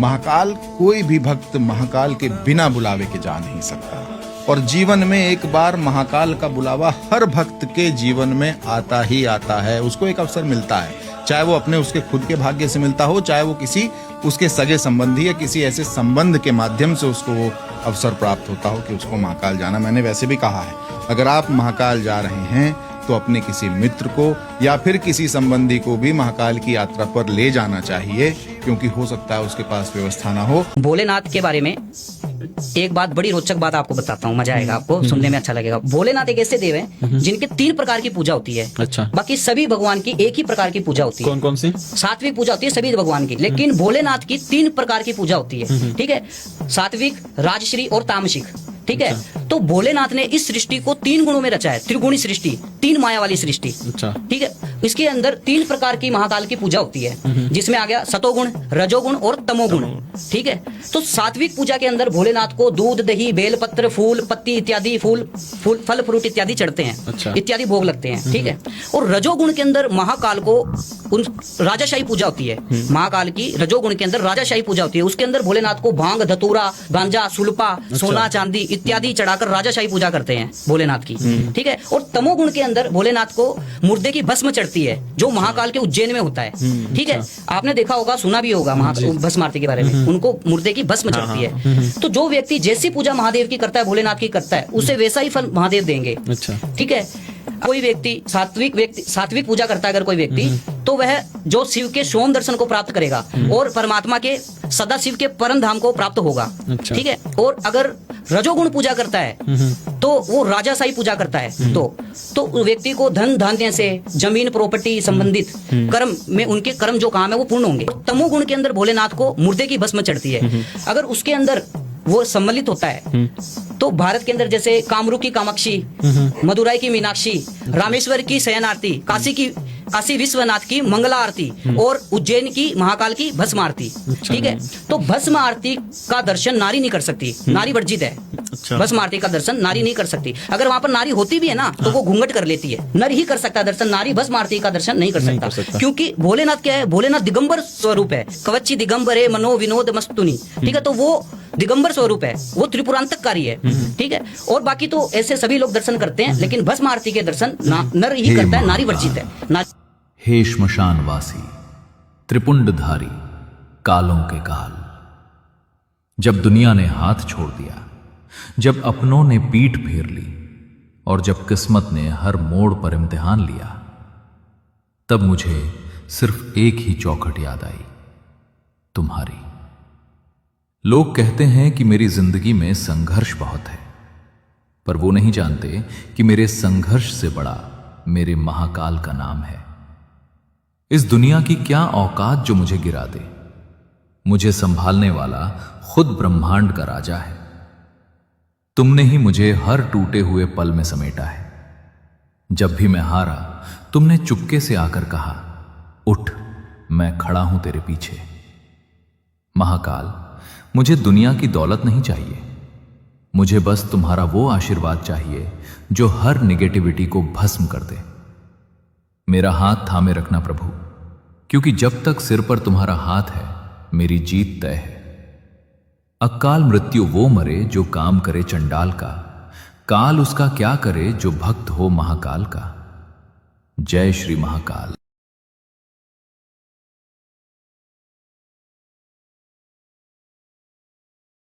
महाकाल, कोई भी भक्त महाकाल के बिना बुलावे के जा नहीं सकता। और जीवन में एक बार महाकाल का बुलावा हर भक्त के जीवन में आता ही आता है। उसको एक अवसर मिलता है, चाहे वो अपने उसके खुद के भाग्य से मिलता हो, चाहे वो किसी उसके सगे संबंधी या किसी ऐसे संबंध के माध्यम से उसको वो अवसर प्राप्त होता हो कि उसको महाकाल जाना। मैंने वैसे भी कहा है, अगर आप महाकाल जा रहे हैं तो अपने किसी मित्र को या फिर किसी संबंधी को भी महाकाल की यात्रा पर ले जाना चाहिए, क्योंकि हो सकता है उसके पास व्यवस्था ना हो। भोलेनाथ के बारे में एक बात, बड़ी रोचक बात आपको बताता हूँ, मजा आएगा आपको, सुनने में अच्छा लगेगा। भोलेनाथ एक ऐसे देव हैं जिनके 3 प्रकार की पूजा होती है। अच्छा। बाकी सभी भगवान की एक ही प्रकार की पूजा होती है। कौन कौन सी? सात्विक पूजा होती है सभी भगवान की, लेकिन भोलेनाथ की 3 प्रकार की पूजा होती है। ठीक है, सात्विक, राजश्री और तामसिक। ठीक है, तो भोलेनाथ ने इस सृष्टि को 3 गुणों में रचा है, त्रिगुणी सृष्टि, 3 माया वाली सृष्टि। अच्छा। ठीक है, इसके अंदर 3 प्रकार की महाकाल की पूजा होती है, जिसमें आ गया सतोगुण, रजोगुण और तमोगुण। ठीक है, तो सात्विक पूजा के अंदर भोलेनाथ को दूध, दही, बेलपत्र, फूल, पत्ती इत्यादि, फल फ्रूट इत्यादि चढ़ते हैं। अच्छा। इत्यादि भोग लगते हैं। ठीक है, और रजोगुण के अंदर महाकाल को राजाशाही पूजा होती है। महाकाल की रजोगुण के अंदर राजाशाही पूजा होती है। उसके अंदर भोलेनाथ को भांग, धतूरा, गांजा, सुल्पा, सोना, चांदी इत्यादि चढ़ाकर राजाशाही पूजा करते हैं भोलेनाथ की। ठीक है, और तमोगुण के अंदर भोलेनाथ को मुर्दे की भस्म चढ़ती है, जो महाकाल के उज्जैन में होता है। ठीक है, आपने देखा होगा, सुना भी होगा भस्म आरती के बारे में, उनको मुर्दे की भस्म चढ़ती है। तो जो व्यक्ति जैसी पूजा महादेव की करता है, भोलेनाथ की करता है, उसे वैसा ही फल महादेव देंगे। अच्छा। ठीक है, कोई व्यक्ति सात्विक पूजा करता है अगर कोई व्यक्ति, तो वह जो शिव के सोम दर्शन को प्राप्त करेगा और परमात्मा के सदा शिव के परम धाम को प्राप्त होगा। अच्छा। ठीक है, और अगर रजोगुण पूजा करता है तो वो राजाशाही पूजा करता है, तो व्यक्ति को धन धान्य से, जमीन प्रॉपर्टी संबंधित कर्म में उनके कर्म जो काम है वो पूर्ण होंगे। तमोगुण के अंदर भोलेनाथ को मुर्दे की भस्म चढ़ती है। अगर उसके अंदर वो सम्मिलित होता है, तो भारत के अंदर जैसे कामरू की कामाक्षी, मदुराई की मीनाक्षी, रामेश्वर की शयन आरती, काशी विश्वनाथ की मंगला आरती और उज्जैन की महाकाल की भस्म आरती। ठीक है, तो भस्म आरती का दर्शन नारी नहीं कर सकती, नारी वर्जित है। अच्छा। भस्म आरती का दर्शन नारी नहीं कर सकती। अगर वहां पर नारी होती भी है ना, तो वो घूंघट कर लेती है। नर ही कर सकता है दर्शन, नारी भस्म आरती का दर्शन नहीं कर सकता। क्योंकि भोलेनाथ क्या है, भोलेनाथ दिगंबर स्वरूप है। कवची दिगंबरे मनो विनोद मस्तुनी। ठीक है, तो वो दिगंबर स्वरूप है, वो त्रिपुरांतककारी है। ठीक है, और बाकी तो ऐसे सभी लोग दर्शन करते हैं, लेकिन भस्म आरती के दर्शन नर ही करता है, नारी वर्जित है। हे श्मशानवासी, त्रिपुंडधारी, कालों के काल, जब दुनिया ने हाथ छोड़ दिया, जब अपनों ने पीठ फेर ली और जब किस्मत ने हर मोड़ पर इम्तिहान लिया, तब मुझे सिर्फ एक ही चौखट याद आई, तुम्हारी। लोग कहते हैं कि मेरी जिंदगी में संघर्ष बहुत है, पर वो नहीं जानते कि मेरे संघर्ष से बड़ा मेरे महाकाल का नाम है। इस दुनिया की क्या औकात जो मुझे गिरा दे। मुझे संभालने वाला खुद ब्रह्मांड का राजा है। तुमने ही मुझे हर टूटे हुए पल में समेटा है। जब भी मैं हारा, तुमने चुपके से आकर कहा, उठ, मैं खड़ा हूं तेरे पीछे। महाकाल, मुझे दुनिया की दौलत नहीं चाहिए, मुझे बस तुम्हारा वो आशीर्वाद चाहिए जो हर निगेटिविटी को भस्म कर दे। मेरा हाथ थामे रखना प्रभु, क्योंकि जब तक सिर पर तुम्हारा हाथ है, मेरी जीत तय है। अकाल मृत्यु वो मरे जो काम करे चंडाल का, काल उसका क्या करे जो भक्त हो महाकाल का। जय श्री महाकाल।